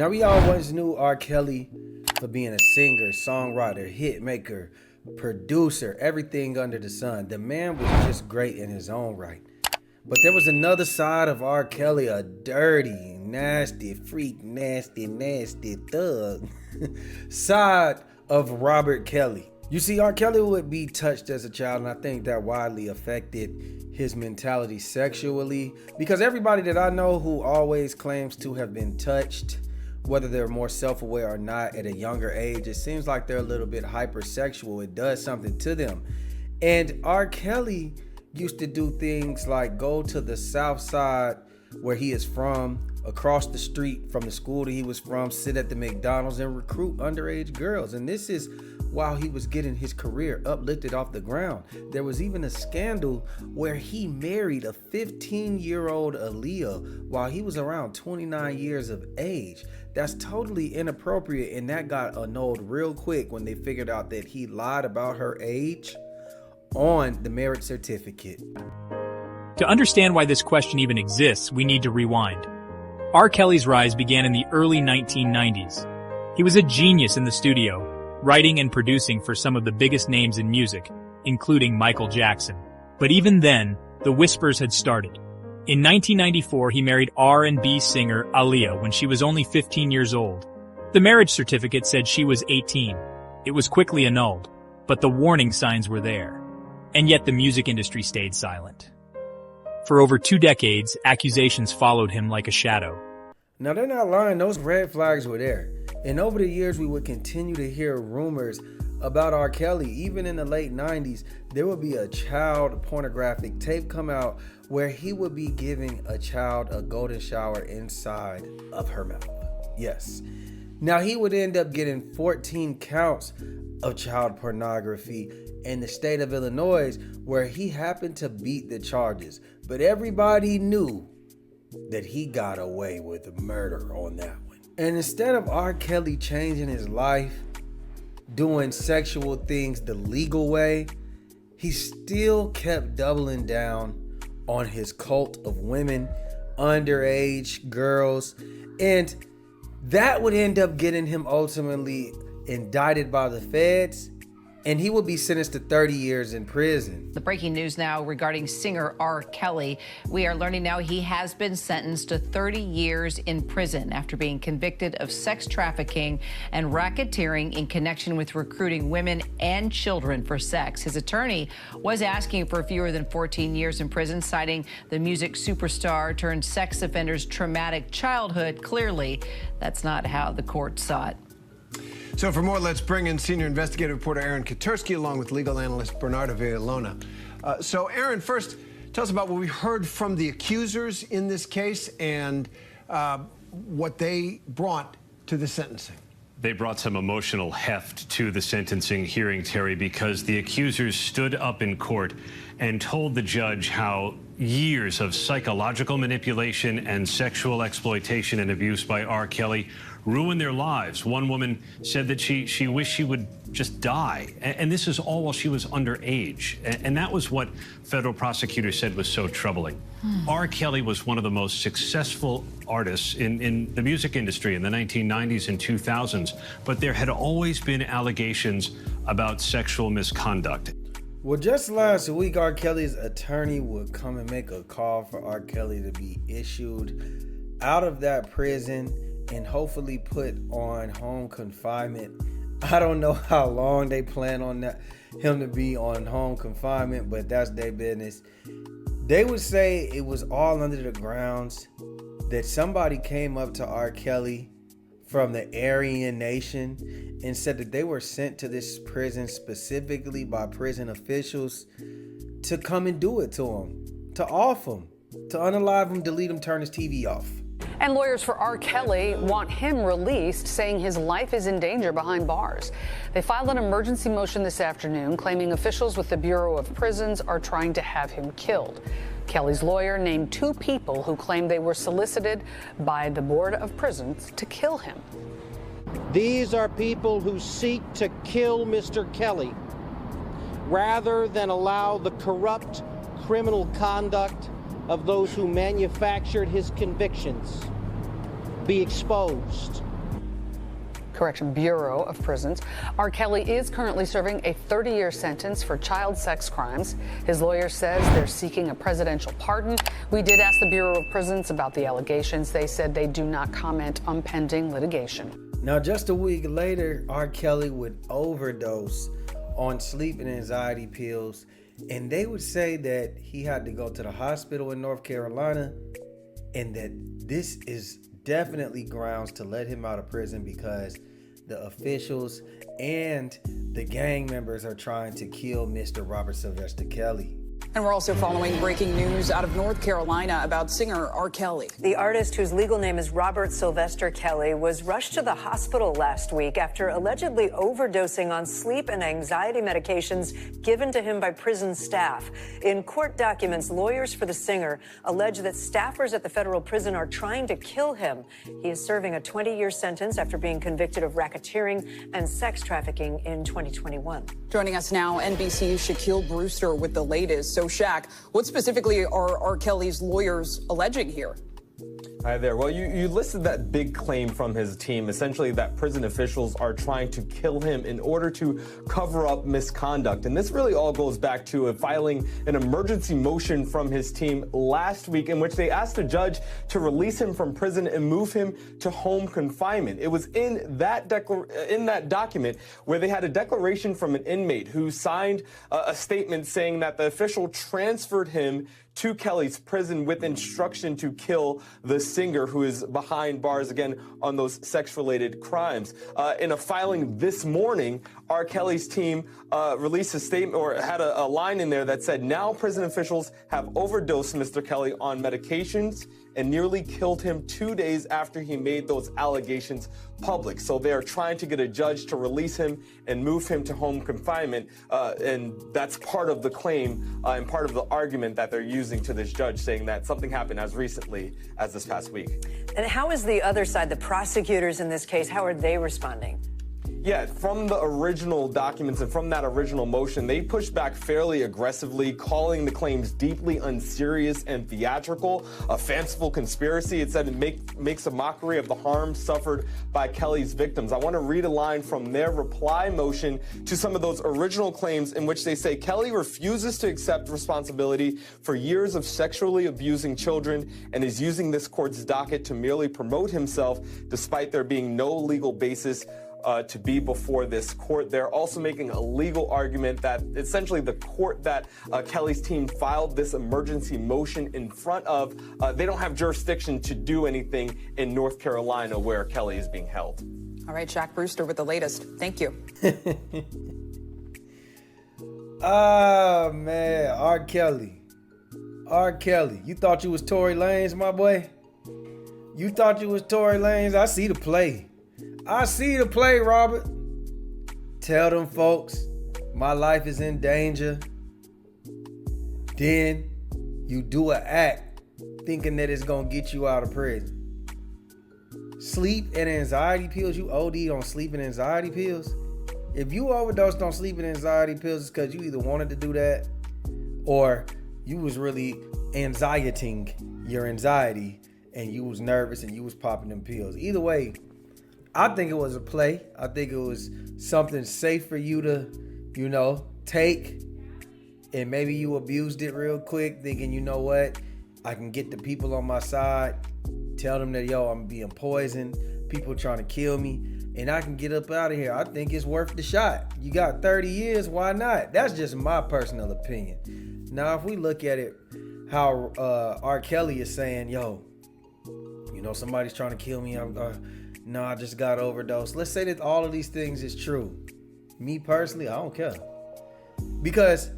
Now, we always knew R. Kelly for being a singer, songwriter, hit maker, producer, everything under the sun. The man was just great in his own right. But there was another side of R. Kelly, a dirty, nasty, freak, nasty thug side of Robert Kelly. You see, R. Kelly would be touched as a child, and I think that widely affected his mentality sexually, because everybody that I know who always claims to have been touched, whether they're more self-aware or not at a younger age, it seems like they're a little bit hypersexual. It does something to them. And R. Kelly used to do things like go to the south side where he is from, across the street from the school that he was from, sit at the McDonald's and recruit underage girls. And this is while he was getting his career uplifted off the ground. There was even a scandal where he married a 15-year-old Aaliyah while he was around 29 years of age. That's totally inappropriate, and that got annulled real quick when they figured out that he lied about her age on the marriage certificate. To understand why this question even exists, we need to rewind. R. Kelly's rise began in the early 1990s. He was a genius in the studio, writing and producing for some of the biggest names in music, including Michael Jackson. But even then, the whispers had started. In 1994, he married R&B singer Aaliyah when she was only 15 years old. The marriage certificate said she was 18. It was quickly annulled, but the warning signs were there. And yet the music industry stayed silent. For over 2 decades, accusations followed him like a shadow. Now, they're not lying. Those red flags were there. And over the years, we would continue to hear rumors about R. Kelly. Even in the late 90s, there would be a child pornographic tape come out where he would be giving a child a golden shower inside of her mouth. Yes. Now, he would end up getting 14 counts of child pornography in the state of Illinois, where he happened to beat the charges. But everybody knew that he got away with murder on that one. And instead of R. Kelly changing his life, doing sexual things the legal way, he still kept doubling down on his cult of women, underage girls, and that would end up getting him ultimately indicted by the feds, and he will be sentenced to 30 years in prison. The breaking news now regarding singer R. Kelly. We are learning now he has been sentenced to 30 years in prison after being convicted of sex trafficking and racketeering in connection with recruiting women and children for sex. His attorney was asking for fewer than 14 years in prison, citing the music superstar turned sex offender's traumatic childhood. Clearly, that's not how the court saw it. So for more, let's bring in senior investigative reporter Aaron Katersky along with legal analyst Bernardo Villalona. So Aaron, first, tell us about what we heard from the accusers in this case and what they brought to the sentencing. They brought some emotional heft to the sentencing hearing, Terry, because the accusers stood up in court and told the judge how years of psychological manipulation and sexual exploitation and abuse by R. Kelly ruined their lives. One woman said that she wished she would just die. And this is all while she was underage. And that was what federal prosecutors said was so troubling. R. Kelly was one of the most successful artists in the music industry in the 1990s and 2000s, but there had always been allegations about sexual misconduct. Well, just last week, R. Kelly's attorney would come and make a call for R. Kelly to be issued out of that prison and hopefully put on home confinement. I don't know how long they plan on him to be on home confinement, but that's their business. They would say it was all under the grounds that somebody came up to R. Kelly from the Aryan Nation and said that they were sent to this prison specifically by prison officials to come and do it to him, to off him, to unalive him, delete him, turn his TV off. And lawyers for R. Kelly want him released, saying his life is in danger behind bars. They filed an emergency motion this afternoon, claiming officials with the Bureau of Prisons are trying to have him killed. Kelly's lawyer named 2 people who claim they were solicited by the Board of Prisons to kill him. These are people who seek to kill Mr. Kelly rather than allow the corrupt criminal conduct of those who manufactured his convictions be exposed Bureau of Prisons. R. Kelly is currently serving a 30-year sentence for child sex crimes. His lawyer says they're seeking a presidential pardon. We did ask the Bureau of Prisons about the allegations. They said they do not comment on pending litigation. Now, just a week later, R. Kelly would overdose on sleep and anxiety pills, and they would say that he had to go to the hospital in North Carolina, and that this is definitely grounds to let him out of prison because the officials and the gang members are trying to kill Mr. Robert Sylvester Kelly. And we're also following breaking news out of North Carolina about singer R. Kelly. The artist, whose legal name is Robert Sylvester Kelly, was rushed to the hospital last week after allegedly overdosing on sleep and anxiety medications given to him by prison staff. In court documents, lawyers for the singer allege that staffers at the federal prison are trying to kill him. He is serving a 20-year sentence after being convicted of racketeering and sex trafficking in 2021. Joining us now, NBC's Shaquille Brewster with the latest. So, Shaq, what specifically are R. Kelly's lawyers alleging here? Hi there. Well, you listed that big claim from his team, essentially that prison officials are trying to kill him in order to cover up misconduct. And this really all goes back to filing an emergency motion from his team last week in which they asked the judge to release him from prison and move him to home confinement. It was in that document where they had a declaration from an inmate who signed a statement saying that the official transferred him to Kelly's prison with instruction to kill the singer who is behind bars again on those sex-related crimes. In a filing this morning, R. Kelly's team released a statement or had a line in there that said, now prison officials have overdosed Mr. Kelly on medications and nearly killed him 2 days after he made those allegations public. So they are trying to get a judge to release him and move him to home confinement. And that's part of the claim and part of the argument that they're using to this judge, saying that something happened as recently as this past week. And how is the other side, the prosecutors in this case, how are they responding? Yeah, from the original documents and from that original motion, they pushed back fairly aggressively, calling the claims deeply unserious and theatrical, a fanciful conspiracy. It said it makes a mockery of the harm suffered by Kelly's victims. I want to read a line from their reply motion to some of those original claims in which they say Kelly refuses to accept responsibility for years of sexually abusing children and is using this court's docket to merely promote himself despite there being no legal basis to be before this court. They're also making a legal argument that essentially the court that Kelly's team filed this emergency motion in front of, they don't have jurisdiction to do anything in North Carolina where Kelly is being held. All right, Shaq Brewster with the latest. Thank you. Oh, man, R. Kelly. R. Kelly, you thought you was Tory Lanez, my boy? You thought you was Tory Lanez? I see the play. I see the play, Robert. Tell them folks my life is in danger. Then you do an act thinking that it's going to get you out of prison. Sleep and anxiety pills, you OD on sleep and anxiety pills. If you overdosed on sleep and anxiety pills, it's because you either wanted to do that or you was really anxieting your anxiety and you was nervous and you was popping them pills. Either way, I think it was a play. I think it was something safe for you to, take. And maybe you abused it real quick, thinking, you know what? I can get the people on my side, tell them that, I'm being poisoned, people trying to kill me, and I can get up out of here. I think it's worth the shot. You got 30 years, why not? That's just my personal opinion. Now, if we look at it, how R. Kelly is saying, somebody's trying to kill me, no, I just got overdosed. Let's say that all of these things is true. Me personally, I don't care. Because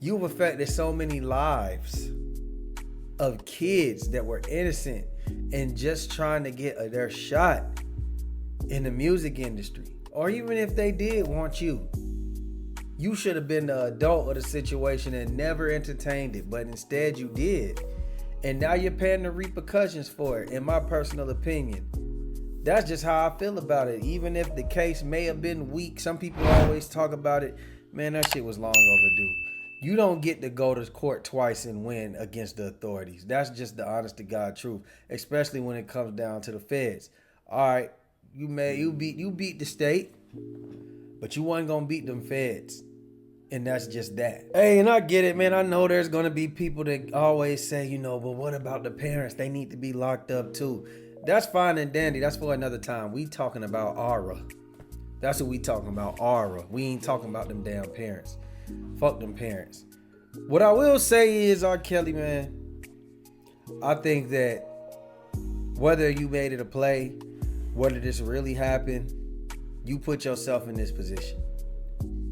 you've affected so many lives of kids that were innocent and just trying to get their shot in the music industry. Or even if they did want you, you should have been the adult of the situation and never entertained it. But instead you did. And now you're paying the repercussions for it, in my personal opinion. That's just how I feel about it. Even if the case may have been weak, some people always talk about it. Man, that shit was long overdue. You don't get to go to court twice and win against the authorities. That's just the honest to God truth, especially when it comes down to the feds. All right, You beat the state, but you wasn't gonna beat them feds. And that's just that. Hey, and I get it, man. I know there's gonna be people that always say, you know, but what about the parents? They need to be locked up too. That's fine and dandy. That's for another time. We talking about aura. That's what we talking about, aura. We ain't talking about them damn parents. Fuck them parents. What I will say is, R. Kelly, man, I think that whether you made it a play, whether this really happened, you put yourself in this position.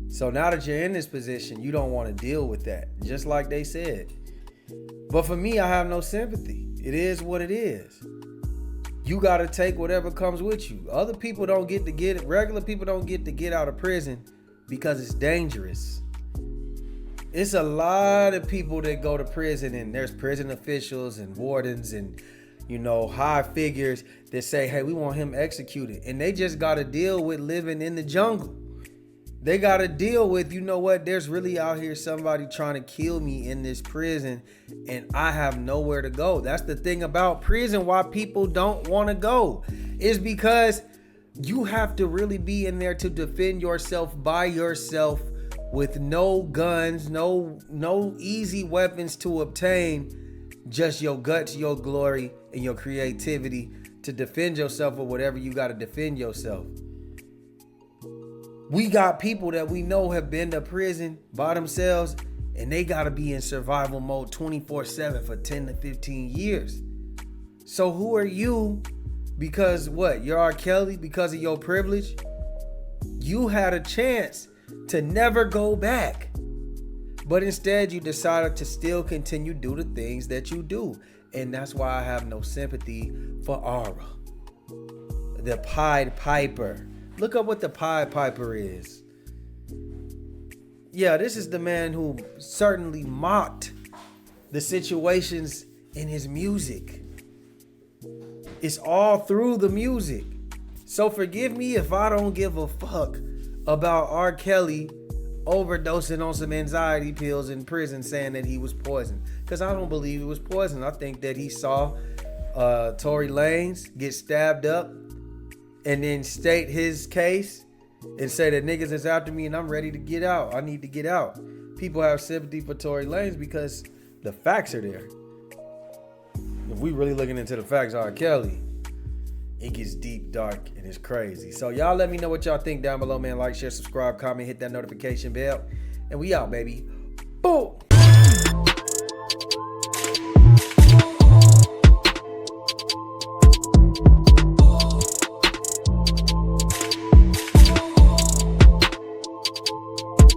So now that you're in this position, you don't want to deal with that, just like they said. But for me, I have no sympathy. It is what it is. You got to take whatever comes with you. Other people don't get to get it. Regular people don't get to get out of prison because it's dangerous. It's a lot of people that go to prison, and there's prison officials and wardens and, you know, high figures that say, hey, we want him executed. And they just got to deal with living in the jungle. They got to deal with, you know what, there's really out here somebody trying to kill me in this prison and I have nowhere to go. That's the thing about prison, why people don't want to go, is because you have to really be in there to defend yourself by yourself with no guns, no easy weapons to obtain, just your guts, your glory, and your creativity to defend yourself or whatever you got to defend yourself. We got people that we know have been to prison by themselves and they got to be in survival mode 24/7 for 10 to 15 years. So who are you? Because what? You're R. Kelly because of your privilege? You had a chance to never go back. But instead you decided to still continue to do the things that you do. And that's why I have no sympathy for Aura. The Pied Piper. Look up what the Pied Piper is. Yeah, this is the man who certainly mocked the situations in his music. It's all through the music. So forgive me if I don't give a fuck about R. Kelly overdosing on some anxiety pills in prison saying that he was poisoned. Because I don't believe he was poisoned. I think that he saw Tory Lanez get stabbed up and then state his case and say that niggas is after me and I'm ready to get out. I need to get out. People have sympathy for Tory Lanez because the facts are there. If we really looking into the facts, R. Kelly, it gets deep, dark, and it's crazy. So y'all let me know what y'all think down below, man. Like, share, subscribe, comment, hit that notification bell. And we out, baby. Boom!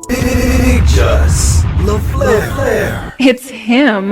Big Just LaFlare. It's him.